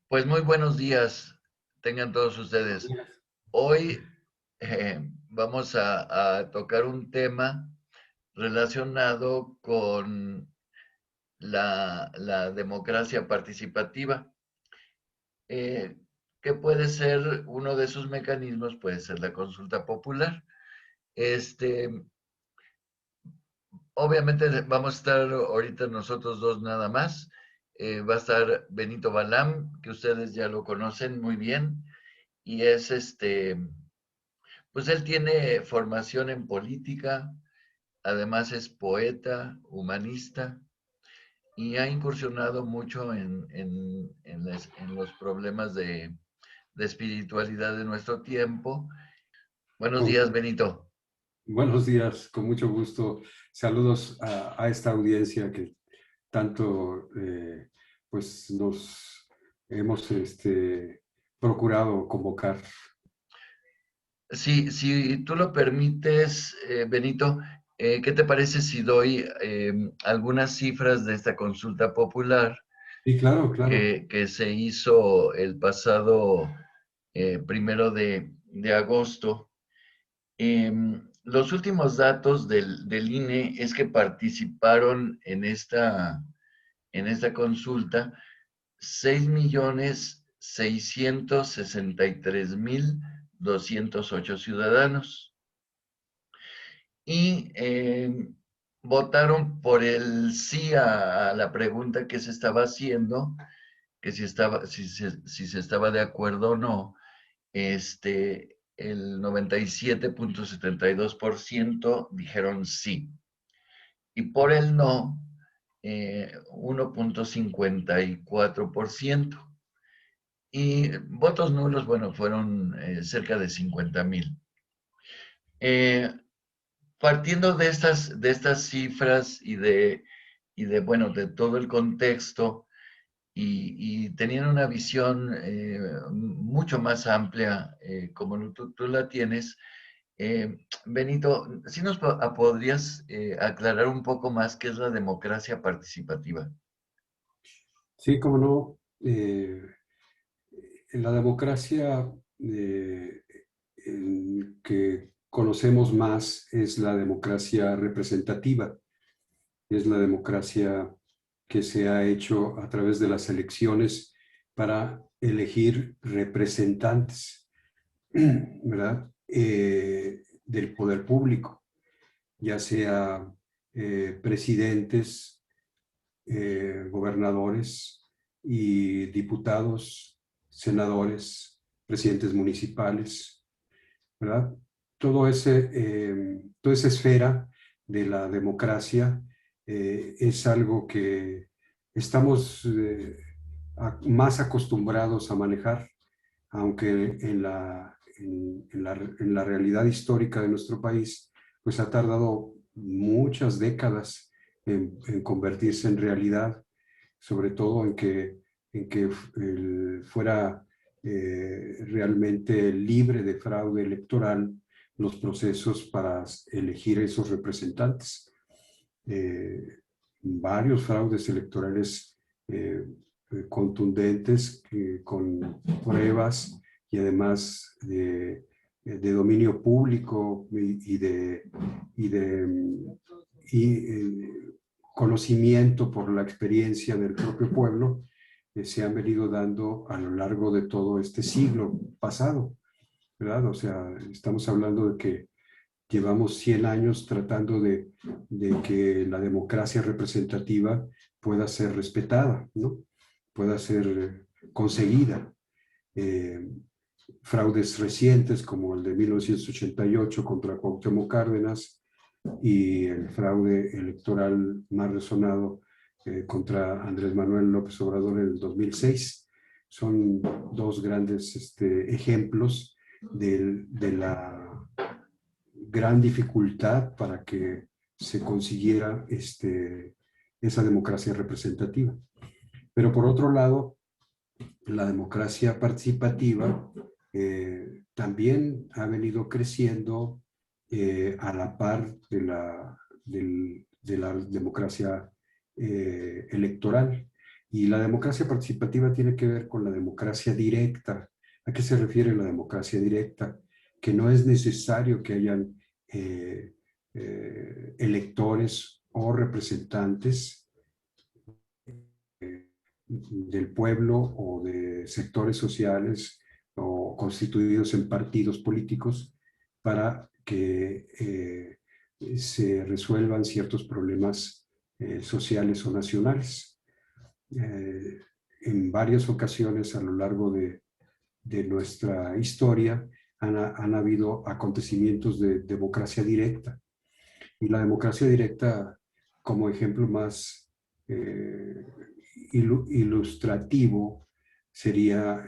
Pues muy buenos días, tengan todos ustedes. Hoy vamos a tocar un tema relacionado con la democracia participativa. Eh, ¿Qué puede ser uno de sus mecanismos? Puede ser la consulta popular. Este, Obviamente vamos a estar ahorita nosotros dos nada más. Va a estar Benito Balam, que ustedes ya lo conocen muy bien, y es pues él tiene formación en política, además es poeta, humanista, y ha incursionado mucho en los problemas de espiritualidad de nuestro tiempo. Buenos días, Con- Benito. Buenos días, con mucho gusto. Saludos a esta audiencia que tanto pues nos hemos procurado convocar. Si tú lo permites, Benito, ¿qué te parece si doy algunas cifras de esta consulta popular Y claro, claro. que se hizo el pasado 1 de agosto? Los últimos datos del INE es que participaron en esta consulta 6.663.208 ciudadanos y votaron por el sí a la pregunta que se estaba haciendo, que si se estaba de acuerdo o no. El 97.72% dijeron sí. Y por el no, 1.54%. Y votos nulos, bueno, fueron cerca de 50,000. Eh, Partiendo de estas cifras bueno, de todo el contexto, y teniendo una visión mucho más amplia, como tú la tienes, Benito, ¿sí nos podrías aclarar un poco más qué es la democracia participativa? Sí, cómo no. En la democracia que conocemos más es la democracia representativa. Es la democracia que se ha hecho a través de las elecciones para elegir representantes, ¿verdad? Del poder público, ya sea presidentes, gobernadores y diputados, senadores, presidentes municipales, ¿verdad? Toda esa esfera de la democracia es algo que estamos más acostumbrados a manejar, aunque en la realidad histórica de nuestro país, pues ha tardado muchas décadas en convertirse en realidad, sobre todo en que fuera realmente libre de fraude electoral los procesos para elegir esos representantes. Varios fraudes electorales contundentes con pruebas y además de dominio público y de y, conocimiento por la experiencia del propio pueblo se han venido dando a lo largo de todo este siglo pasado, ¿verdad? O sea, estamos hablando de que llevamos 100 años tratando de que la democracia representativa pueda ser respetada, ¿no? Pueda ser conseguida. Eh, Fraudes recientes como el de 1988 contra Cuauhtémoc Cárdenas y el fraude electoral más resonado contra Andrés Manuel López Obrador en el 2006. Son dos grandes ejemplos de la gran dificultad para que se consiguiera esa democracia representativa. Pero por otro lado, la democracia participativa también ha venido creciendo a la par de la democracia electoral. Y la democracia participativa tiene que ver con la democracia directa. ¿A qué se refiere la democracia directa? Que no es necesario que hayan electores o representantes del pueblo o de sectores sociales o constituidos en partidos políticos para que se resuelvan ciertos problemas sociales o nacionales. En varias ocasiones a lo largo de nuestra historia han habido acontecimientos de democracia directa. Y la democracia directa, como ejemplo más ilustrativo, sería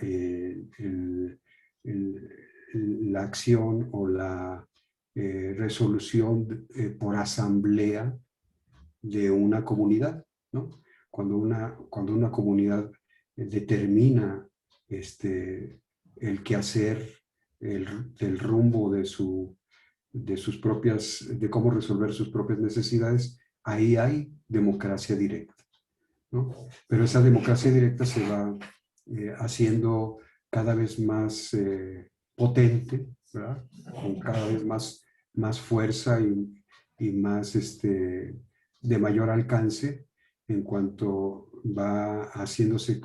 la acción o la resolución por asamblea de una comunidad, ¿no? Cuando una comunidad determina el quehacer, el rumbo de sus propias, de cómo resolver sus propias necesidades, ahí hay democracia directa, ¿no? Pero esa democracia directa se va haciendo cada vez más potente, ¿verdad? Con cada vez más fuerza y más de mayor alcance en cuanto va haciéndose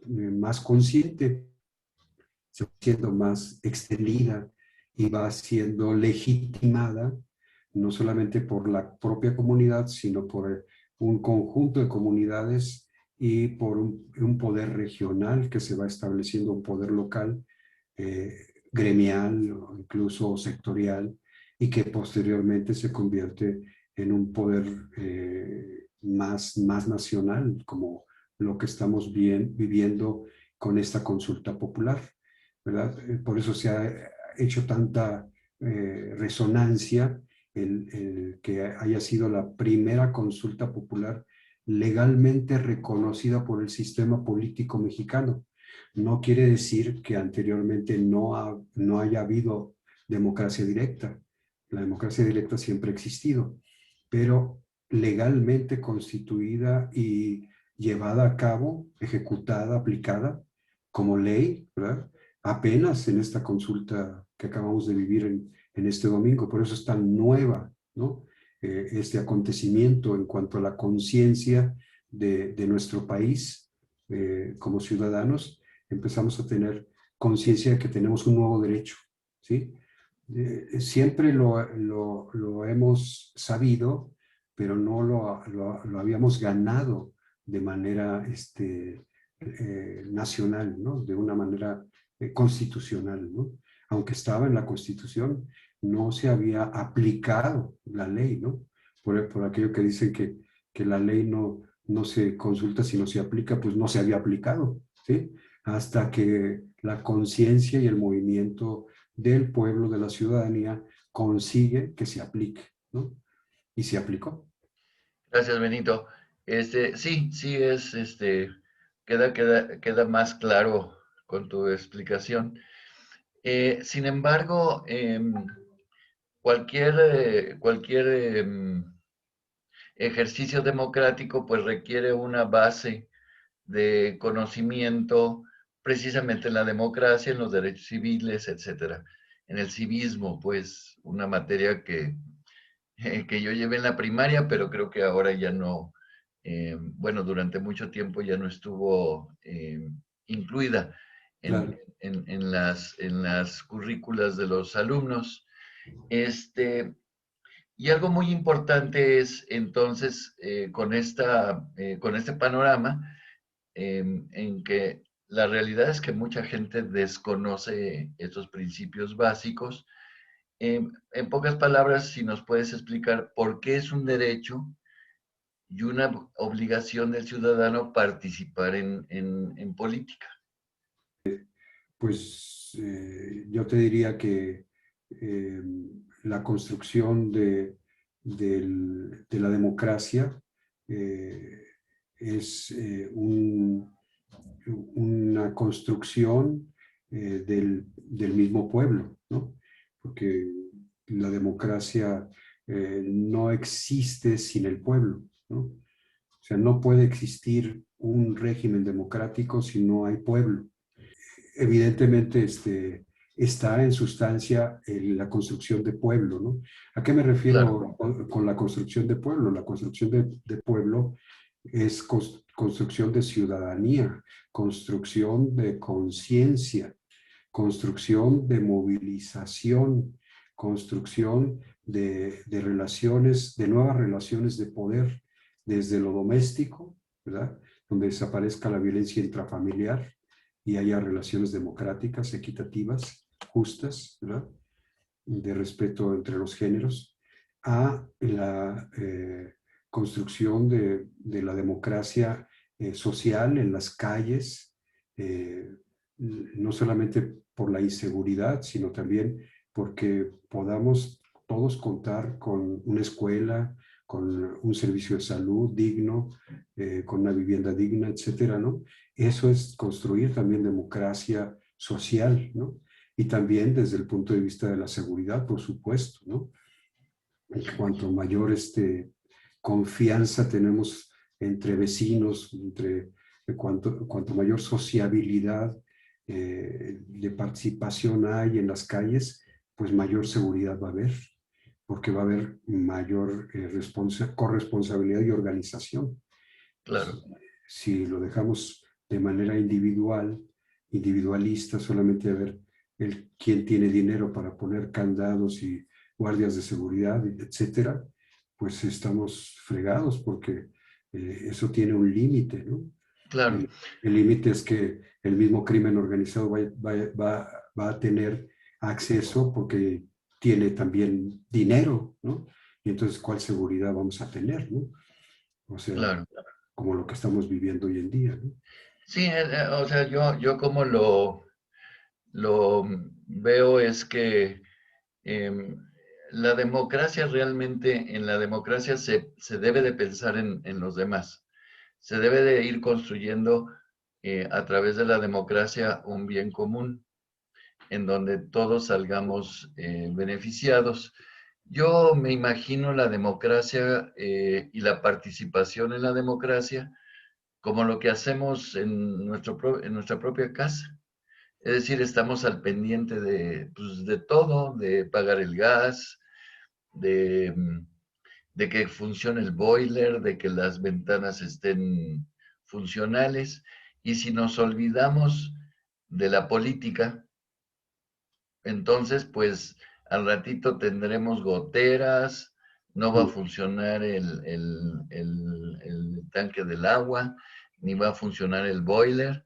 más consciente, se va siendo más extendida y va siendo legitimada no solamente por la propia comunidad, sino por un conjunto de comunidades y por un poder regional que se va estableciendo, un poder local, gremial o incluso sectorial, y que posteriormente se convierte en un poder más nacional, como lo que estamos viviendo con esta consulta popular, ¿verdad? Por eso se ha hecho tanta resonancia el que haya sido la primera consulta popular legalmente reconocida por el sistema político mexicano. No quiere decir que anteriormente no haya habido democracia directa. La democracia directa siempre ha existido, pero legalmente constituida y llevada a cabo, ejecutada, aplicada como ley, ¿verdad? Apenas en esta consulta que acabamos de vivir en este domingo. Por eso es tan nueva, ¿no? Este acontecimiento en cuanto a la conciencia de nuestro país como ciudadanos. Empezamos a tener conciencia de que tenemos un nuevo derecho, ¿sí? Siempre lo hemos sabido, pero no lo habíamos ganado de manera nacional, ¿no? De una manera constitucional, ¿no? Aunque estaba en la Constitución, no se había aplicado la ley, ¿no? Por aquello que dicen que la ley no se consulta sino se aplica, pues no se había aplicado, ¿sí? Hasta que la conciencia y el movimiento del pueblo, de la ciudadanía, consigue que se aplique, ¿no? Y se aplicó. Gracias, Benito. Sí, sí es, queda más claro con tu explicación. Sin embargo, cualquier ejercicio democrático pues requiere una base de conocimiento precisamente en la democracia, en los derechos civiles, etcétera. En el civismo, pues, una materia que yo llevé en la primaria, pero creo que ahora ya no, bueno, durante mucho tiempo ya no estuvo incluida Claro, en las currículas de los alumnos. Este, y algo muy importante es entonces con este panorama en que la realidad es que mucha gente desconoce estos principios básicos. En pocas palabras, si nos puedes explicar por qué es un derecho y una obligación del ciudadano participar en política. pues yo te diría que eh, la construcción de la democracia eh, es una construcción del mismo pueblo, ¿no? Porque la democracia no existe sin el pueblo, ¿no? O sea, no puede existir un régimen democrático si no hay pueblo. Evidentemente, está en sustancia la construcción de pueblo, ¿no? ¿A qué me claro, refiero con la construcción de pueblo? La construcción de pueblo es construcción de ciudadanía, construcción de conciencia, construcción de movilización, construcción de relaciones, de nuevas relaciones de poder, desde lo doméstico, ¿verdad? Donde desaparezca la violencia intrafamiliar y haya relaciones democráticas, equitativas, justas, ¿verdad? De respeto entre los géneros, a la construcción de la democracia social en las calles, no solamente por la inseguridad, sino también porque podamos todos contar con una escuela, con un servicio de salud digno, con una vivienda digna, etcétera, ¿no? Eso es construir también democracia social, ¿no? Y también desde el punto de vista de la seguridad, por supuesto, ¿no? Cuanto mayor confianza tenemos entre vecinos, cuanto mayor sociabilidad de participación hay en las calles, pues mayor seguridad va a haber, porque va a haber mayor corresponsabilidad y organización. claro, Si lo dejamos de manera individualista, solamente a ver quién tiene dinero para poner candados y guardias de seguridad, etcétera, pues estamos fregados porque eso tiene un límite, ¿no? claro, El límite es que el mismo crimen organizado va a tener acceso porque tiene también dinero, ¿no? Y entonces, ¿cuál seguridad vamos a tener, no? O sea, claro. como lo que estamos viviendo hoy en día, ¿no? Sí, o sea, yo como lo veo es que em, la democracia realmente, en la democracia se debe de pensar en los demás. Se debe de ir construyendo a través de la democracia un bien común en donde todos salgamos beneficiados. Yo me imagino la democracia y la participación en la democracia como lo que hacemos en nuestra propia casa. Es decir, estamos al pendiente pues, de todo, de pagar el gas, de, de que funcione el boiler, de que las ventanas estén funcionales. Y si nos olvidamos de la política, entonces pues al ratito tendremos goteras, no va a Mm. funcionar el tanque del agua, ni va a funcionar el boiler,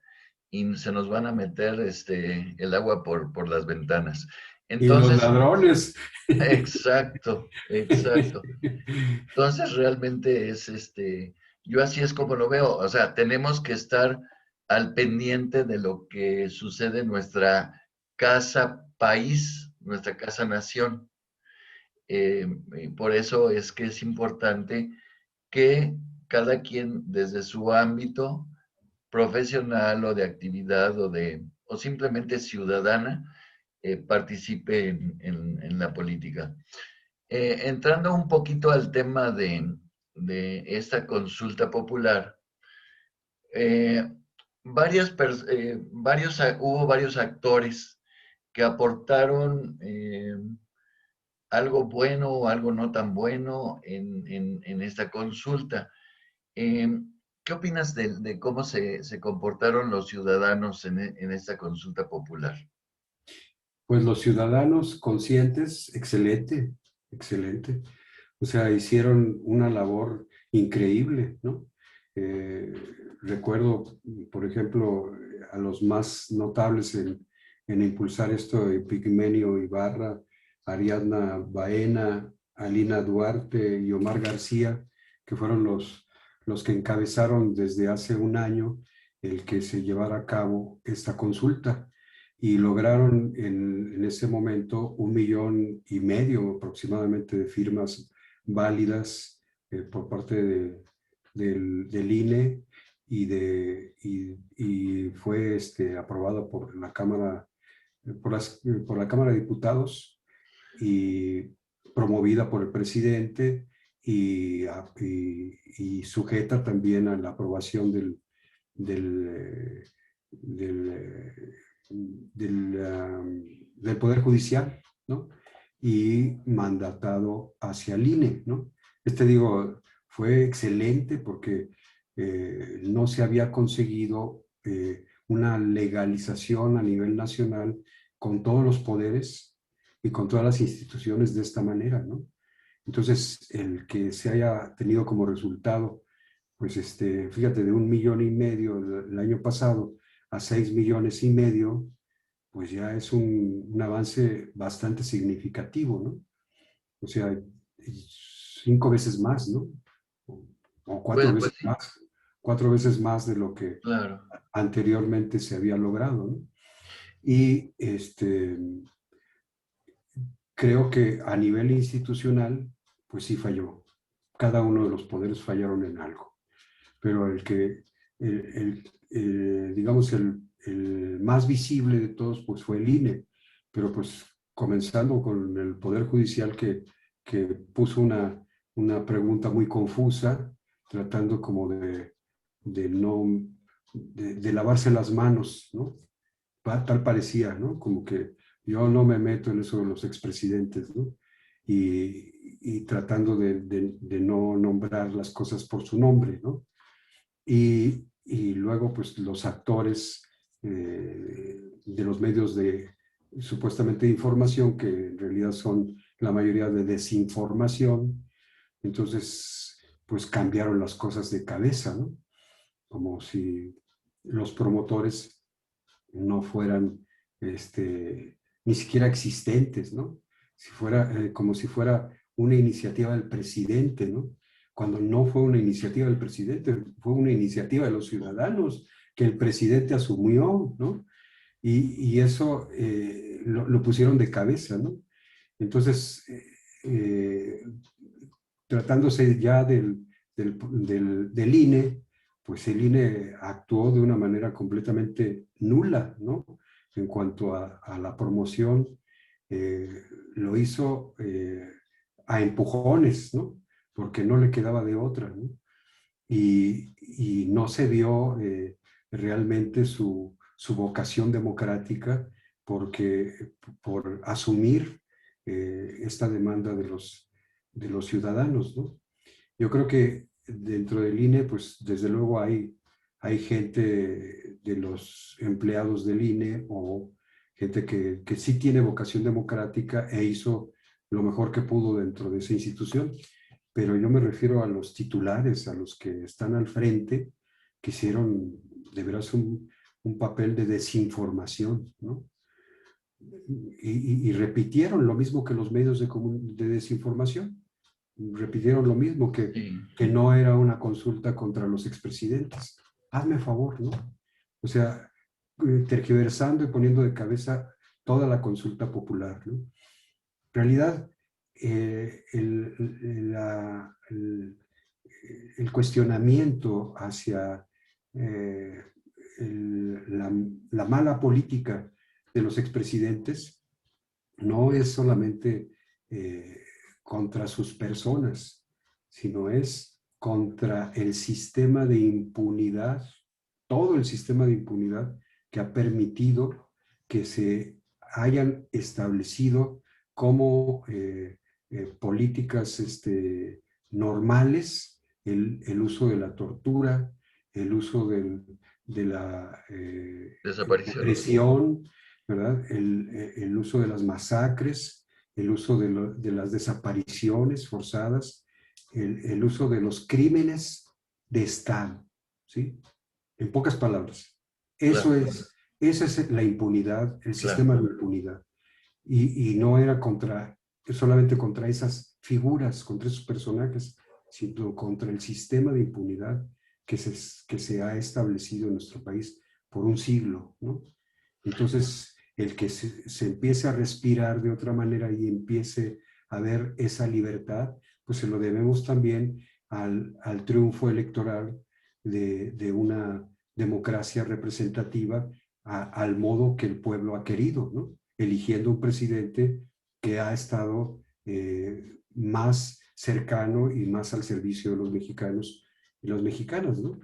y se nos van a meter el agua por las ventanas. Y los Entonces, ladrones. exacto, exacto. Entonces realmente es yo así es como lo veo, o sea, tenemos que estar al pendiente de lo que sucede en nuestra casa país, nuestra casa nación. Y por eso es que es importante que cada quien desde su ámbito profesional o de actividad o simplemente ciudadana participe en la política. Entrando un poquito al tema de esta consulta popular, eh, hubo varios actores que aportaron algo bueno o algo no tan bueno en esta consulta. Eh, ¿Qué opinas de cómo se comportaron los ciudadanos en esta consulta popular? Pues los ciudadanos conscientes, excelente, excelente. O sea, hicieron una labor increíble, ¿no? Eh, Recuerdo, por ejemplo, a los más notables en impulsar esto, Epigmenio Ibarra, Ariadna Baena, Alina Duarte y Omar García, que fueron los que encabezaron desde hace un año el que se llevara a cabo esta consulta y lograron en ese momento 1,5 millones aproximadamente de firmas válidas por parte del INE y fue aprobada por la Cámara, por la Cámara de Diputados y promovida por el presidente y sujeta también a la aprobación del, del, del Poder Judicial, ¿no? Y mandatado hacia el INE, ¿no? Digo, fue excelente porque no se había conseguido una legalización a nivel nacional con todos los poderes y con todas las instituciones de esta manera, ¿no? Entonces, el que se haya tenido como resultado, pues, fíjate, de 1,5 millones el año pasado a 6,5 millones, pues ya es un avance bastante significativo, ¿no? O sea, 5 veces más, ¿no? O cuatro Pues veces sí, más, 4 veces más de lo que claro. anteriormente se había logrado, ¿no? Y creo que a nivel institucional, pues sí falló. Cada uno de los poderes fallaron en algo. Pero digamos, el más visible de todos, pues fue el INE. Pero pues comenzando con el Poder Judicial que puso una pregunta muy confusa, tratando como de no, de lavarse las manos, ¿no? Tal parecía, ¿no? Como que yo no me meto en eso de los expresidentes, ¿no? Y tratando de no nombrar las cosas por su nombre, ¿no? Y luego, pues, los actores de los medios de supuestamente de información, que en realidad son la mayoría de desinformación, entonces, pues, cambiaron las cosas de cabeza, ¿no? Como si los promotores no fueran ni siquiera existentes, ¿no? Si fuera, como si fuera una iniciativa del presidente, ¿no? Cuando no fue una iniciativa del presidente, fue una iniciativa de los ciudadanos que el presidente asumió, ¿no? Y eso lo pusieron de cabeza, ¿no? Entonces, eh, tratándose ya del INE, pues el INE actuó de una manera completamente nula, ¿no? En cuanto a la promoción, eh, lo hizo a empujones, ¿no? Porque no le quedaba de otra, ¿no? Y no se vio realmente su vocación democrática porque, por asumir esta demanda de los ciudadanos, ¿no? Yo creo que dentro del INE, pues desde luego hay gente de los empleados del INE o gente que sí tiene vocación democrática e hizo lo mejor que pudo dentro de esa institución, pero yo me refiero a los titulares, a los que están al frente, que hicieron de veras un papel de desinformación, ¿no? Y repitieron lo mismo que los medios de desinformación, repitieron lo mismo, Sí, que no era una consulta contra los expresidentes. Hazme favor, ¿no? O sea, tergiversando y poniendo de cabeza toda la consulta popular, ¿no? En realidad, el cuestionamiento hacia eh, la mala política de los expresidentes no es solamente contra sus personas, sino es contra el sistema de impunidad, todo el sistema de impunidad que ha permitido que se hayan establecido como políticas normales el uso de la tortura, el uso de la desapariciones. represión, ¿verdad? El uso de las masacres, el uso de las desapariciones forzadas, el uso de los crímenes de Estado, ¿sí? En pocas palabras, eso Claro, es, esa es la impunidad, el claro. sistema de impunidad. Y no era solamente contra esas figuras, contra esos personajes, sino contra el sistema de impunidad que se ha establecido en nuestro país por un siglo, ¿no? Entonces, el que se empiece a respirar de otra manera y empiece a ver esa libertad, pues se lo debemos también al triunfo electoral de una democracia representativa al modo que el pueblo ha querido, ¿no? Eligiendo un presidente que ha estado más cercano y más al servicio de los mexicanos y las mexicanas, ¿no?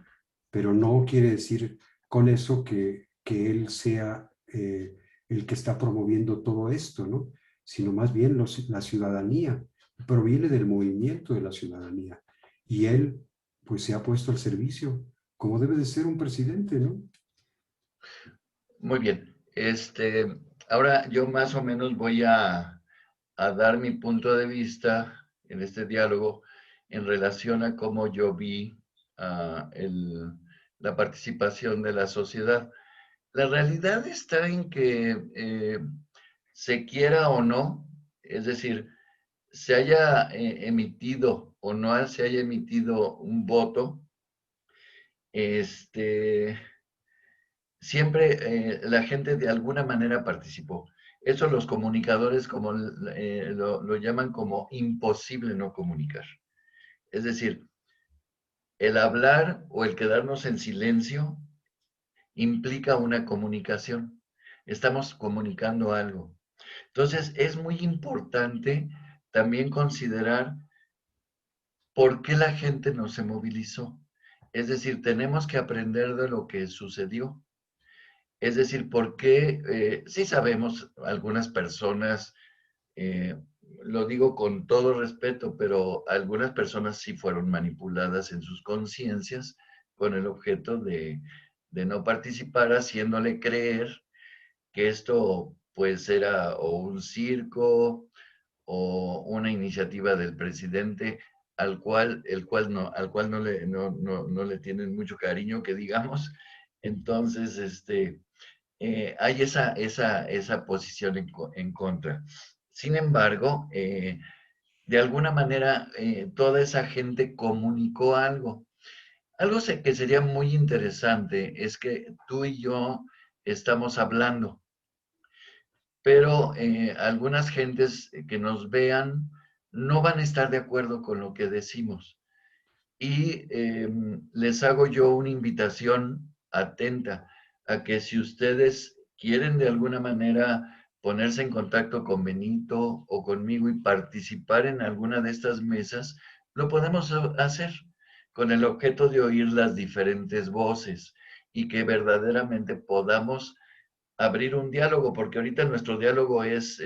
pero no quiere decir con eso que él sea el que está promoviendo todo esto, ¿no? Sino más bien la ciudadanía, proviene del movimiento de la ciudadanía. Y él, pues, se ha puesto al servicio, como debe de ser un presidente, ¿no? Muy bien. Ahora yo más o menos voy a dar mi punto de vista en este diálogo en relación a cómo yo vi la participación de la sociedad. La realidad está en que se quiera o no, es decir, se haya emitido o no se haya emitido un voto, este, siempre la gente de alguna manera participó. Eso los comunicadores como lo llaman como imposible no comunicar. Es decir, el hablar o el quedarnos en silencio implica una comunicación. Estamos comunicando algo. Entonces, es muy importante también considerar por qué la gente no se movilizó. Es decir, tenemos que aprender de lo que sucedió. Es decir, por qué, sí sabemos, algunas personas, eh, lo digo con todo respeto, pero algunas personas sí fueron manipuladas en sus conciencias con el objeto de no participar, haciéndole creer que esto pues era o un circo o una iniciativa del presidente al cual no le tienen mucho cariño, que digamos. Entonces, hay esa posición en contra. Sin embargo, de alguna manera, toda esa gente comunicó algo. Algo que sería muy interesante es que tú y yo estamos hablando, pero algunas gentes que nos vean no van a estar de acuerdo con lo que decimos. Y les hago yo una invitación atenta a que si ustedes quieren de alguna manera ponerse en contacto con Benito o conmigo y participar en alguna de estas mesas, lo podemos hacer con el objeto de oír las diferentes voces y que verdaderamente podamos abrir un diálogo, porque ahorita nuestro diálogo es,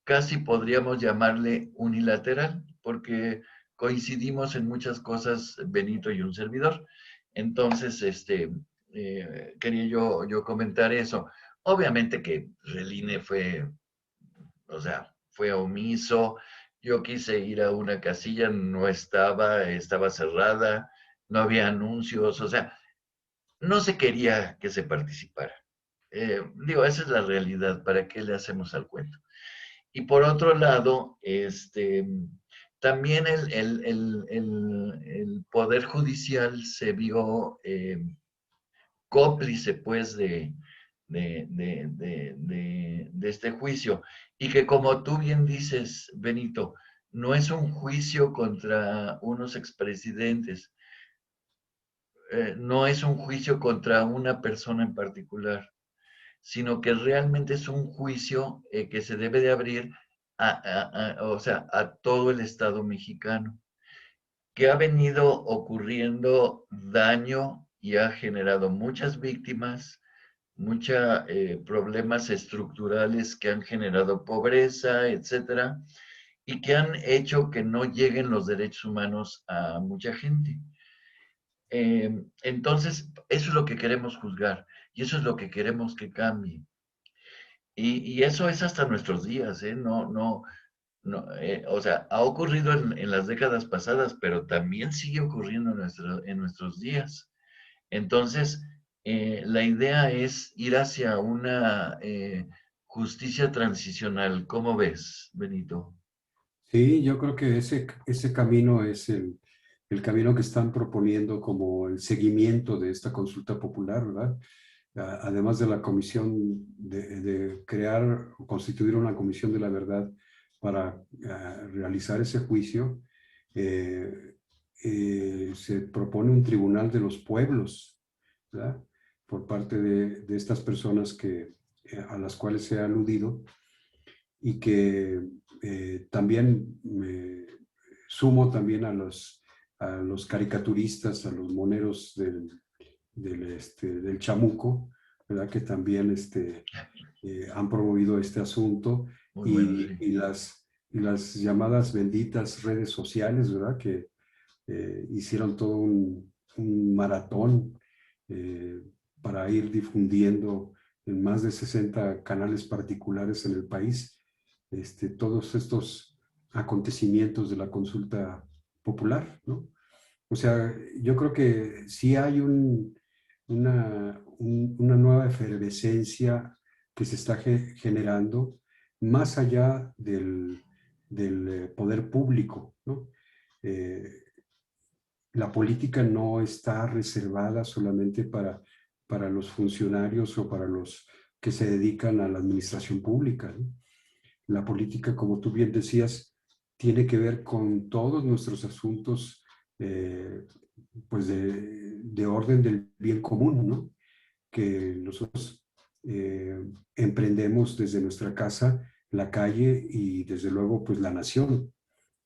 casi podríamos llamarle unilateral, porque coincidimos en muchas cosas, Benito y un servidor. Entonces, quería yo comentar eso. Obviamente que Reline fue, o sea, fue omiso. Yo quise ir a una casilla, no estaba cerrada, no había anuncios, o sea, no se quería que se participara. Digo, esa es la realidad, ¿para qué le hacemos al cuento? Y por otro lado, también el Poder Judicial se vio cómplice, pues, de este juicio. Y que como tú bien dices, Benito, no es un juicio contra unos expresidentes, no es un juicio contra una persona en particular, sino que realmente es un juicio que se debe de abrir o sea, a todo el Estado mexicano, que ha venido ocurriendo daño y ha generado muchas víctimas, muchos problemas estructurales que han generado pobreza, etcétera, y que han hecho que no lleguen los derechos humanos a mucha gente. Entonces, eso es lo que queremos juzgar y eso es lo que queremos que cambie. Y eso es hasta nuestros días, ¿eh? No, o sea, ha ocurrido en las décadas pasadas, pero también sigue ocurriendo en nuestros días. Entonces, la idea es ir hacia una justicia transicional. ¿Cómo ves, Benito? Sí, yo creo que ese camino es el camino que están proponiendo como el seguimiento de esta consulta popular, ¿verdad? Además de la comisión de crear o constituir una comisión de la verdad para realizar ese juicio, eh, se propone un tribunal de los pueblos, ¿verdad? Por parte de estas personas a las cuales se ha aludido y que también me sumo también a los caricaturistas, a los moneros del chamuco, ¿verdad? Que también han promovido este asunto Muy bueno, y, sí. las llamadas benditas redes sociales, ¿verdad? Que hicieron todo un maratón eh, para ir difundiendo en más de 60 canales particulares en el país todos estos acontecimientos de la consulta popular, ¿no? O sea, yo creo que sí hay una nueva efervescencia que se está generando más allá del poder público, ¿no? Eh, la política no está reservada solamente para los funcionarios o para los que se dedican a la administración pública, ¿no? La política, como tú bien decías, tiene que ver con todos nuestros asuntos, pues de orden del bien común, ¿no? Que nosotros emprendemos desde nuestra casa, la calle y desde luego pues la nación,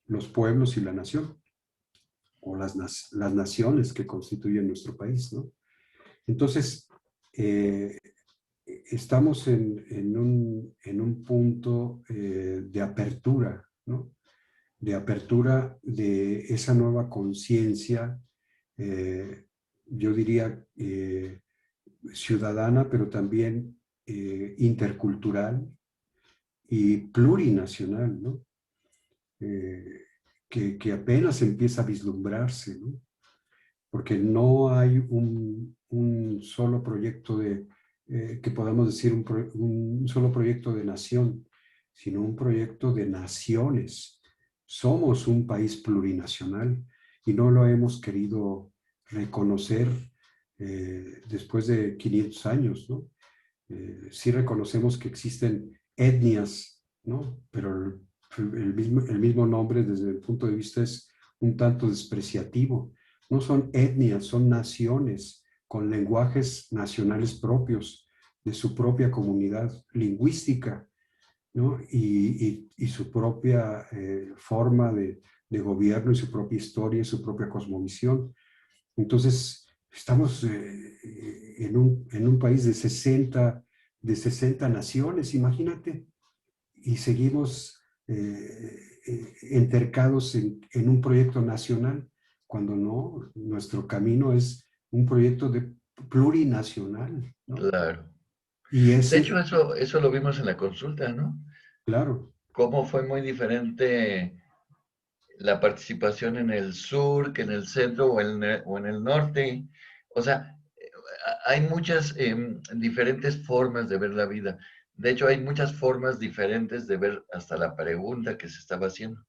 los pueblos y la nación, o las naciones que constituyen nuestro país, ¿no? Entonces, eh, estamos en un punto de apertura, ¿no? De apertura de esa nueva conciencia, eh, yo diría ciudadana, pero también intercultural y plurinacional, ¿no? Eh, que apenas empieza a vislumbrarse, ¿no? Porque no hay un solo proyecto que podamos decir un solo proyecto de nación, sino un proyecto de naciones. Somos un país plurinacional y no lo hemos querido reconocer después de 500 años, ¿no? Sí reconocemos que existen etnias, ¿no? Pero el mismo nombre desde el punto de vista es un tanto despreciativo. No son etnias, son naciones con lenguajes nacionales propios de su propia comunidad lingüística, ¿no? Y su propia forma de gobierno y su propia historia y su propia cosmovisión. Entonces, estamos en un país de 60 naciones, imagínate, y seguimos entercados en un proyecto nacional, cuando no, nuestro camino es un proyecto de plurinacional, ¿no? Claro. Y De hecho, ese, eso lo vimos en la consulta, ¿no? claro, Cómo fue muy diferente la participación en el sur que en el centro o en el norte. O sea, hay muchas diferentes formas de ver la vida. De hecho, hay muchas formas diferentes de ver hasta la pregunta que se estaba haciendo.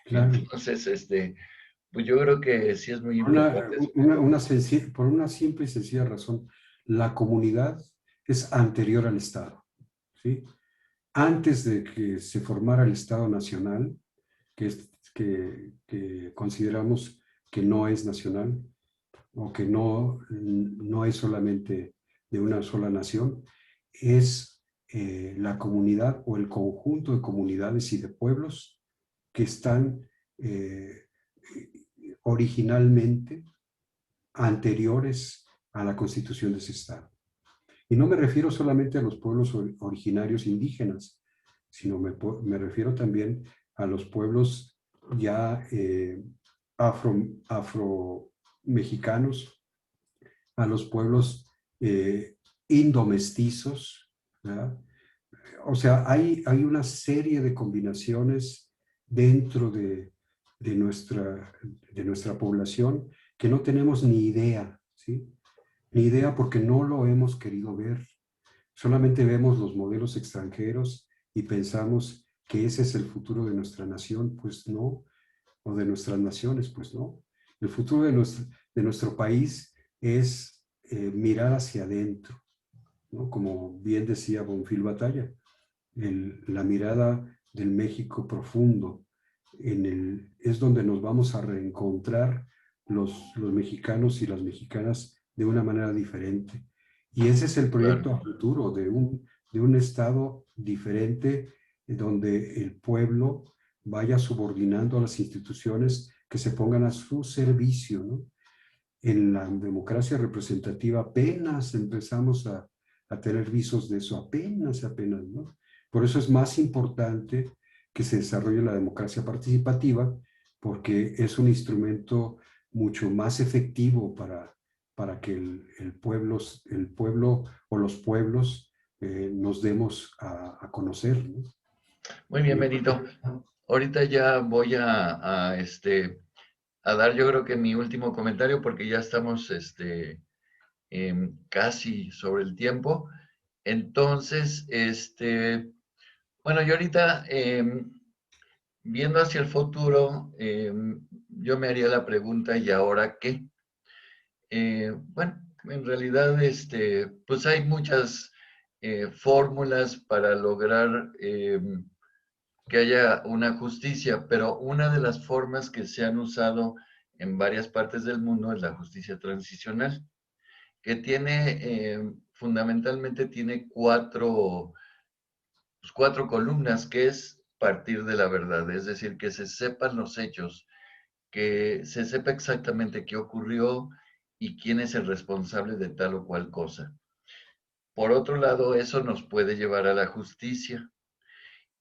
claro. Entonces, pues yo creo que sí es muy Por importante eso. por una simple y sencilla razón, la comunidad es anterior al Estado, ¿sí? Antes de que se formara el Estado Nacional, que consideramos que no es nacional o que no es solamente de una sola nación, es la comunidad o el conjunto de comunidades y de pueblos que están originalmente anteriores a la constitución de ese Estado. Y no me refiero solamente a los pueblos originarios indígenas, sino me refiero también a los pueblos ya afro mexicanos, a los pueblos indomestizos, ¿verdad? O sea, hay una serie de combinaciones dentro de nuestra población que no tenemos ni idea, ¿sí? Ni idea porque no lo hemos querido ver. Solamente vemos los modelos extranjeros y pensamos que ese es el futuro de nuestra nación, pues no, o de nuestras naciones, pues no. El futuro de nuestro país es mirar hacia adentro, ¿no? Como bien decía Bonfil Batalla, la mirada del México profundo, es donde nos vamos a reencontrar los mexicanos y las mexicanas de una manera diferente. Y ese es el Claro, proyecto a futuro de un Estado diferente donde el pueblo vaya subordinando a las instituciones que se pongan a su servicio, ¿no? En la democracia representativa apenas empezamos a tener visos de eso, apenas, ¿no? Por eso es más importante que se desarrolle la democracia participativa, porque es un instrumento mucho más efectivo para que el pueblo o los pueblos nos demos a conocer, ¿no? Muy bien, Yo Benito. Ahorita ya voy a dar yo creo que mi último comentario porque ya estamos casi sobre el tiempo. Entonces, bueno, yo ahorita viendo hacia el futuro, yo me haría la pregunta, ¿y ahora qué? Bueno, en realidad, pues hay muchas fórmulas para lograr que haya una justicia, pero una de las formas que se han usado en varias partes del mundo es la justicia transicional, que tiene, fundamentalmente tiene cuatro columnas, que es partir de la verdad, es decir, que se sepan los hechos, que se sepa exactamente qué ocurrió y quién es el responsable de tal o cual cosa. Por otro lado, eso nos puede llevar a la justicia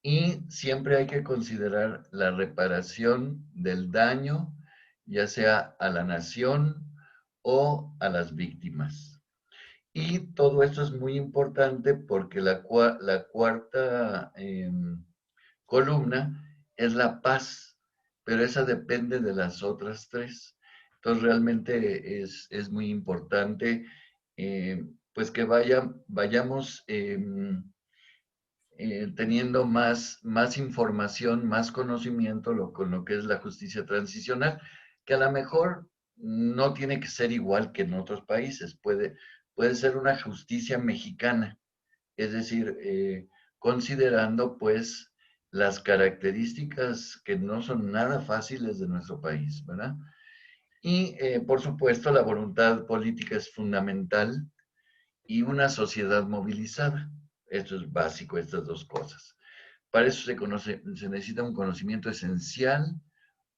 y siempre hay que considerar la reparación del daño, ya sea a la nación o a las víctimas. Y todo esto es muy importante porque la cuarta columna es la paz, pero esa depende de las otras tres. Entonces realmente es muy importante pues que vayamos teniendo más información, más conocimiento con lo que es la justicia transicional, que a lo mejor no tiene que ser igual que en otros países, puede ser una justicia mexicana, es decir, considerando pues las características que no son nada fáciles de nuestro país, ¿verdad? Y por supuesto la voluntad política es fundamental y una sociedad movilizada. Esto es básico, estas dos cosas. Para eso se necesita un conocimiento esencial,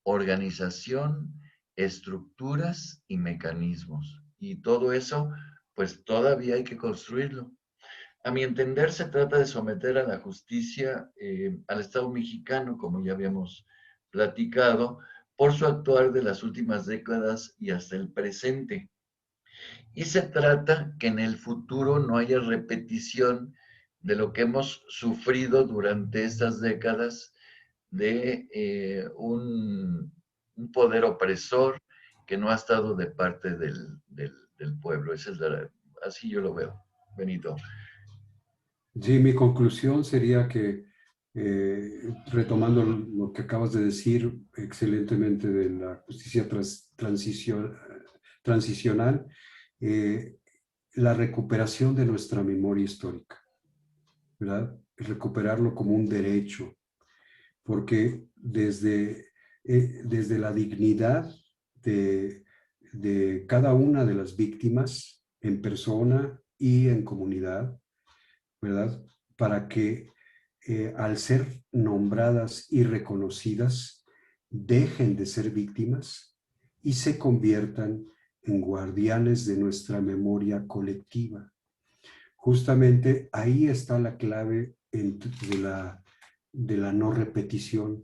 organización, estructuras y mecanismos. Y todo eso, pues todavía hay que construirlo. A mi entender, se trata de someter a la justicia al Estado mexicano, como ya habíamos platicado, por su actuar de las últimas décadas y hasta el presente. Y se trata que en el futuro no haya repetición de lo que hemos sufrido durante estas décadas de un poder opresor que no ha estado de parte del pueblo. Así yo lo veo, Benito. Sí, mi conclusión sería que, retomando lo que acabas de decir excelentemente de la justicia transicional, eh, la recuperación de nuestra memoria histórica, ¿verdad? Recuperarlo como un derecho, porque desde la dignidad de cada una de las víctimas en persona y en comunidad, ¿verdad? Para que al ser nombradas y reconocidas, dejen de ser víctimas y se conviertan en guardianes de nuestra memoria colectiva. Justamente ahí está la clave de la no repetición.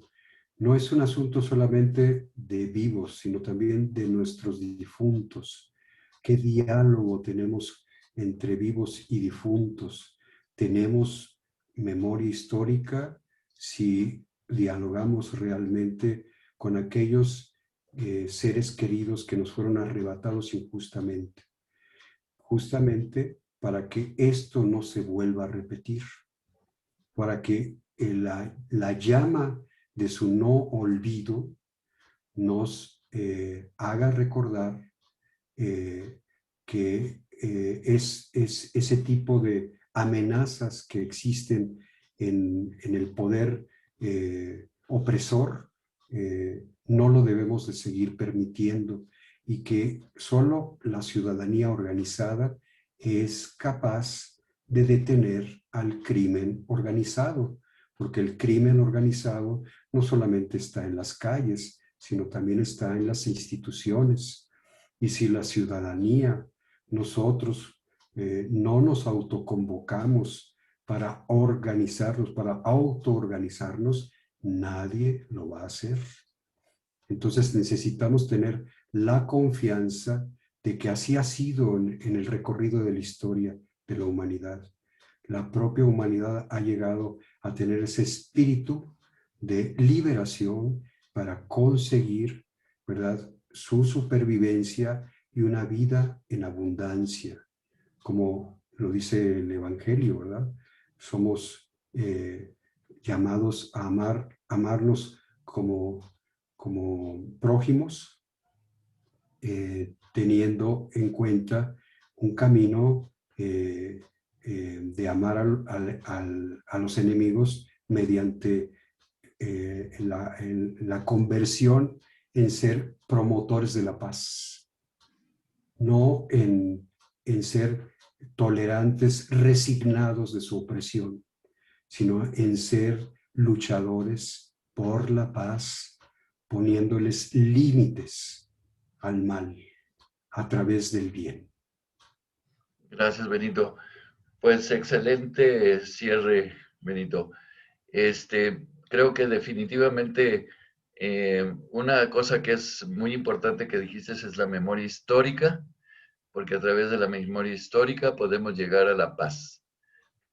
No es un asunto solamente de vivos, sino también de nuestros difuntos. ¿Qué diálogo tenemos entre vivos y difuntos? ¿Tenemos memoria histórica si dialogamos realmente con aquellos seres queridos que nos fueron arrebatados injustamente? Justamente para que esto no se vuelva a repetir, para que la llama de su no olvido nos haga recordar que es ese tipo de amenazas que existen en el poder opresor, no lo debemos de seguir permitiendo y que solo la ciudadanía organizada es capaz de detener al crimen organizado, porque el crimen organizado no solamente está en las calles, sino también está en las instituciones. Y si la ciudadanía, nosotros, no nos autoconvocamos para organizarnos, para autoorganizarnos, nadie lo va a hacer. Entonces necesitamos tener la confianza de que así ha sido en el recorrido de la historia de la humanidad. La propia humanidad ha llegado a tener ese espíritu de liberación para conseguir, ¿verdad?, su supervivencia y una vida en abundancia, como lo dice el Evangelio, ¿verdad? Somos llamados a amarnos como prójimos, teniendo en cuenta un camino de amar a los enemigos mediante la conversión en ser promotores de la paz, no en ser tolerantes, resignados de su opresión, sino en ser luchadores por la paz, poniéndoles límites al mal a través del bien. Gracias, Benito. Pues excelente cierre, Benito. Creo que definitivamente una cosa que es muy importante que dijiste es la memoria histórica, porque a través de la memoria histórica podemos llegar a la paz,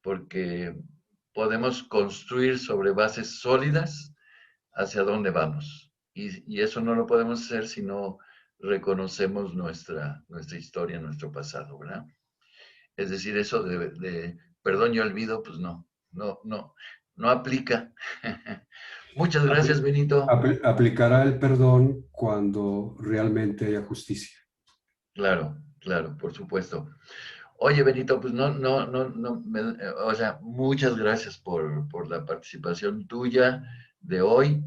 porque podemos construir sobre bases sólidas hacia dónde vamos. Y eso no lo podemos hacer si no reconocemos nuestra historia, nuestro pasado, ¿verdad? Es decir, eso de perdón y olvido, pues no aplica. Muchas gracias, Benito. Aplicará el perdón cuando realmente haya justicia. Claro, claro, por supuesto. Oye, Benito, pues o sea, muchas gracias por la participación tuya de hoy.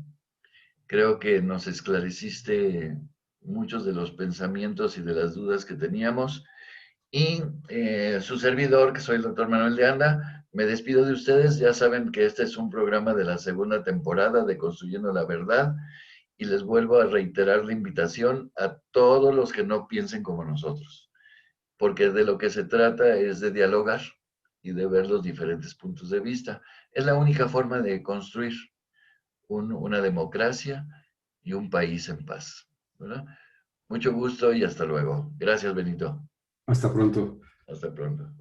Creo que nos esclareciste muchos de los pensamientos y de las dudas que teníamos. Y su servidor, que soy el doctor Manuel de Anda, me despido de ustedes. Ya saben que este es un programa de la segunda temporada de Construyendo la Verdad. Y les vuelvo a reiterar la invitación a todos los que no piensen como nosotros, porque de lo que se trata es de dialogar y de ver los diferentes puntos de vista. Es la única forma de construir una democracia y un país en paz, ¿verdad? Mucho gusto y hasta luego. Gracias, Benito. Hasta pronto. Hasta pronto.